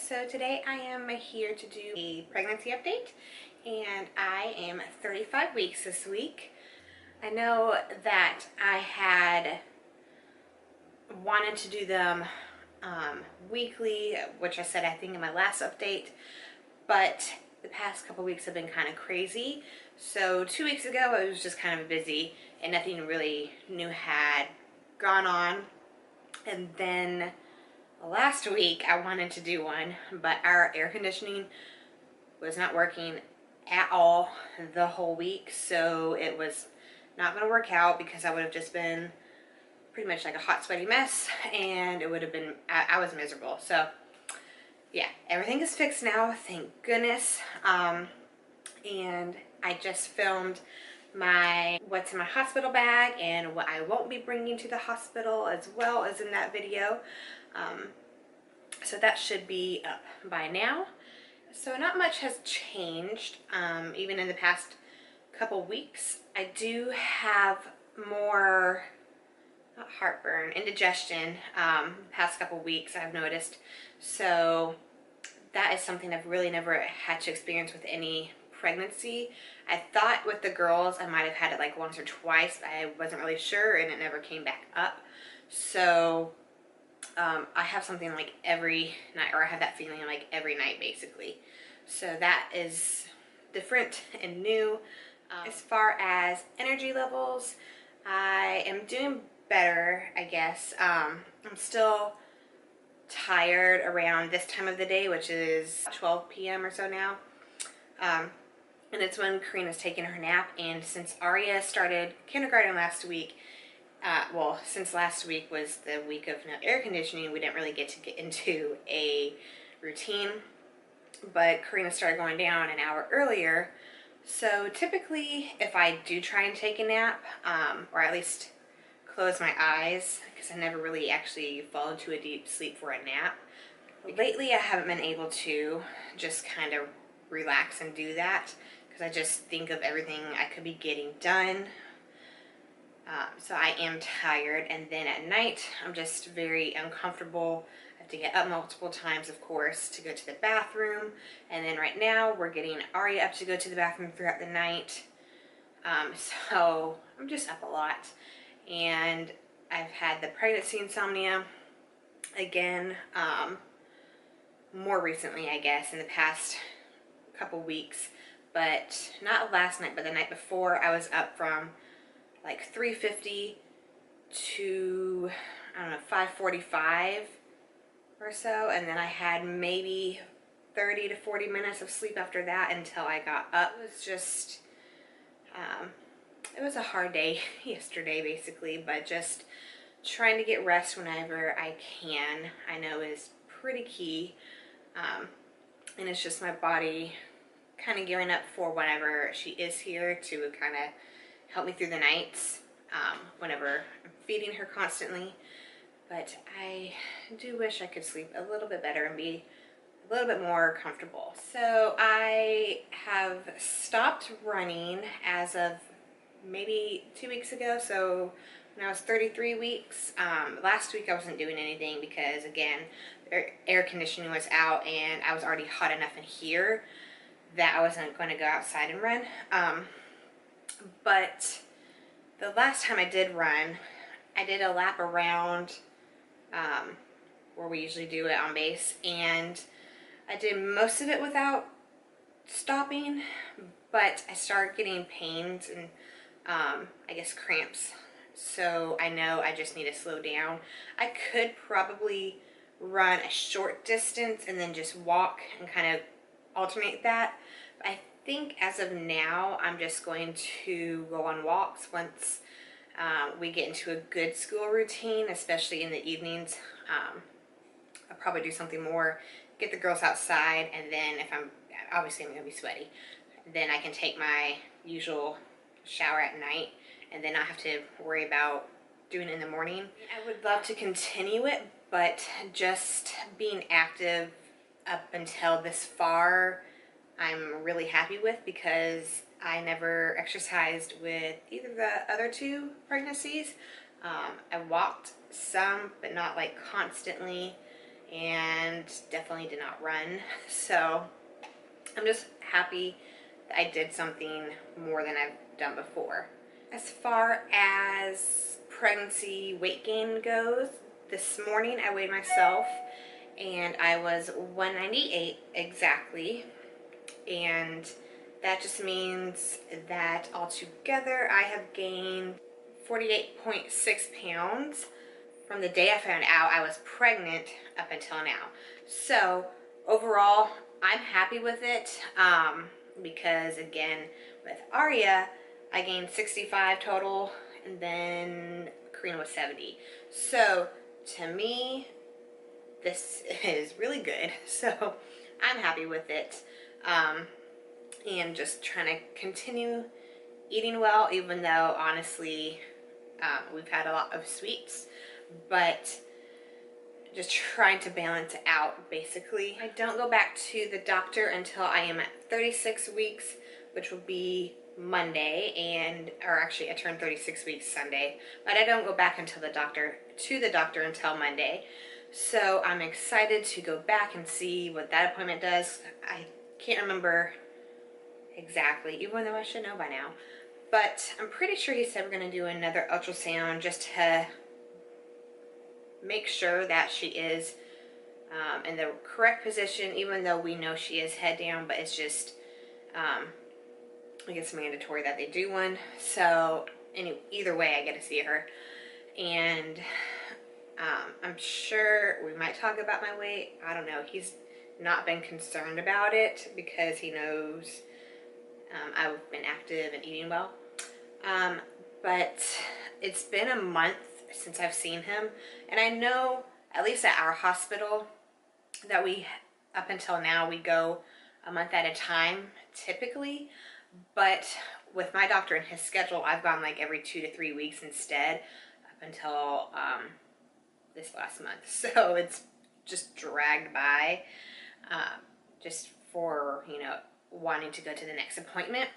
So today I am here to do a pregnancy update, and I am 35 weeks this week. I know that I had wanted to do them weekly, which I said I think in my last update, but the past couple weeks have been kind of crazy. So 2 weeks ago I was just kind of busy and nothing really new had gone on, and then last week I wanted to do one, but our air conditioning was not working at all the whole week, so it was not going to work out because I would have just been pretty much like a hot sweaty mess, and it would have been, I was miserable. So yeah, everything is fixed now, thank goodness. And I just filmed my what's in my hospital bag and what I won't be bringing to the hospital, as well as in that video. So that should be up by now. So not much has changed, even in the past couple weeks. I do have more, not heartburn, indigestion, the past couple weeks I've noticed. So that is something I've really never had to experience with any pregnancy. I thought with the girls I might have had it like once or twice. I wasn't really sure, and it never came back up. So I have something like every night, or I have that feeling like every night basically. So that is different and new. As far as energy levels, I am doing better, I guess. I'm still tired around this time of the day, which is 12 p.m. or so now. And it's when Karina's taking her nap, and since Aria started kindergarten last week, well, since last week was the week of no air conditioning, we didn't really get into a routine, but Karina started going down an hour earlier. So typically if I do try and take a nap, or at least close my eyes, because I never really actually fall into a deep sleep for a nap, lately I haven't been able to just kind of relax and do that, because I just think of everything I could be getting done. So I am tired, and then at night I'm just very uncomfortable. I have to get up multiple times, of course, to go to the bathroom, and then right now we're getting Aria up to go to the bathroom throughout the night. So I'm just up a lot, and I've had the pregnancy insomnia again, more recently, I guess, in the past couple weeks, but not last night, but the night before. I was up from like 3:50 to, I don't know, 5:45 or so, and then I had maybe 30 to 40 minutes of sleep after that until I got up. It was just, it was a hard day yesterday basically, but just trying to get rest whenever I can, I know is pretty key. And it's just my body kind of gearing up for whenever she is here to kind of help me through the nights, whenever I'm feeding her constantly. But I do wish I could sleep a little bit better and be a little bit more comfortable. So I have stopped running as of maybe 2 weeks ago. So when I was 33 weeks, last week I wasn't doing anything because, again, air conditioning was out and I was already hot enough in here that I wasn't going to go outside and run. But the last time I did run, I did a lap around where we usually do it on base, and I did most of it without stopping, but I started getting pains and I guess cramps, so I know I just need to slow down. I could probably run a short distance and then just walk and kind of alternate that, but I think as of now I'm just going to go on walks once we get into a good school routine, especially in the evenings. I'll probably do something more, get the girls outside, and then if I'm gonna be sweaty, then I can take my usual shower at night and then not have to worry about doing it in the morning. I would love to continue it, but just being active up until this far I'm really happy with, because I never exercised with either of the other two pregnancies. I walked some, but not like constantly, and definitely did not run. So I'm just happy that I did something more than I've done before. As far as pregnancy weight gain goes, this morning I weighed myself and I was 198 exactly, and that just means that altogether I have gained 48.6 pounds from the day I found out I was pregnant up until now. So overall, I'm happy with it, because again, with Aria, I gained 65 total, and then Karina was 70. So to me, this is really good. So I'm happy with it, and just trying to continue eating well, even though honestly, we've had a lot of sweets, but just trying to balance it out basically. I don't go back to the doctor until I am at 36 weeks, which will be Monday, or actually I turned 36 weeks Sunday, but I don't go back until the doctor until Monday. So I'm excited to go back and see what that appointment does. I can't remember exactly, even though I should know by now, but I'm pretty sure he said we're going to do another ultrasound just to make sure that she is in the correct position, even though we know she is head down, but it's just I guess mandatory that they do one. So either way, I get to see her, and I'm sure we might talk about my weight. I don't know. He's not been concerned about it because he knows I've been active and eating well. But it's been a month since I've seen him, and I know at least at our hospital that up until now, we go a month at a time typically, but with my doctor and his schedule, I've gone like every 2 to 3 weeks instead up until this last month. So it's just dragged by, just for, wanting to go to the next appointment.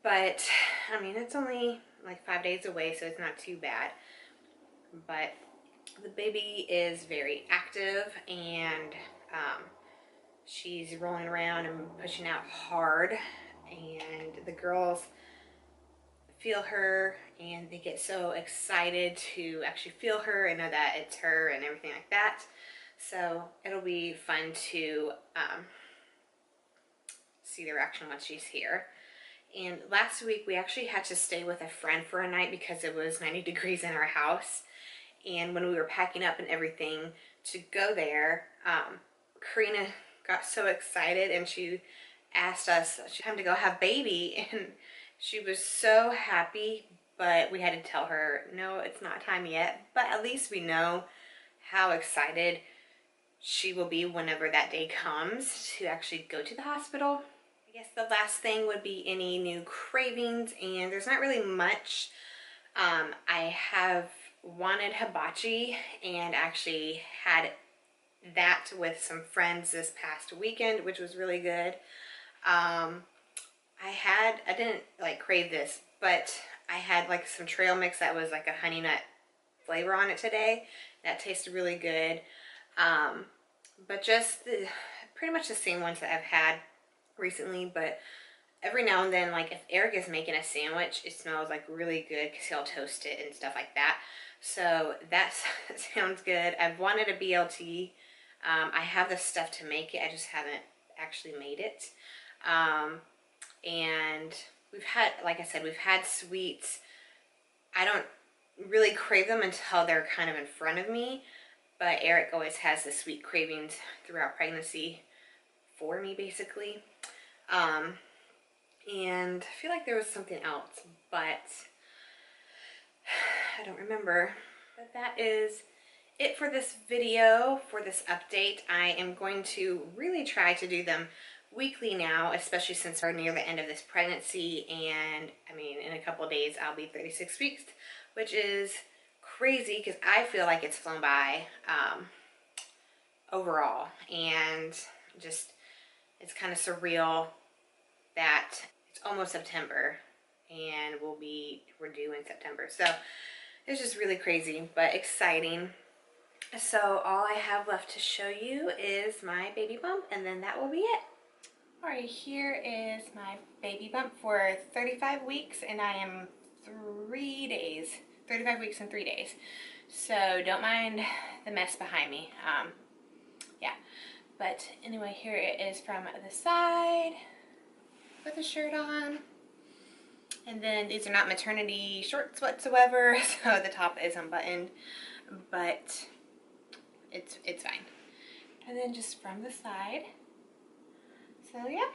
But I mean, it's only like 5 days away, so it's not too bad. But the baby is very active, and she's rolling around and pushing out hard, and the girls feel her and they get so excited to actually feel her and know that it's her and everything like that. So it'll be fun to see the reaction once she's here. And last week we actually had to stay with a friend for a night because it was 90 degrees in our house. And when we were packing up and everything to go there, Karina got so excited and she asked us time to go have baby, and she was so happy, but we had to tell her, no, it's not time yet. But at least we know how excited she will be whenever that day comes to actually go to the hospital. I guess the last thing would be any new cravings, and there's not really much. I have wanted hibachi and actually had that with some friends this past weekend, which was really good. I didn't like crave this, but I had like some trail mix that was like a honey nut flavor on it today. That tasted really good. But just pretty much the same ones that I've had recently, but every now and then, like if Erik is making a sandwich, it smells like really good because he'll toast it and stuff like that. So that sounds good. I've wanted a BLT. I have the stuff to make it. I just haven't actually made it. And we've had, like I said, we've had sweets. I don't really crave them until they're kind of in front of me, but Erik always has the sweet cravings throughout pregnancy for me, basically. And I feel like there was something else, but I don't remember. But that is it for this video, for this update. I am going to really try to do them weekly now, especially since we're near the end of this pregnancy, and I mean in a couple of days I'll be 36 weeks, which is crazy because I feel like it's flown by overall, and just it's kind of surreal that it's almost September and we're due in September. So it's just really crazy but exciting. So all I have left to show you is my baby bump, and then that will be it. All right, here is my baby bump for 35 weeks, and I am 35 weeks and 3 days. So don't mind the mess behind me. Yeah, but anyway, here it is from the side with the shirt on. And then these are not maternity shorts whatsoever, so the top is unbuttoned, but it's fine. And then just from the side. So yeah.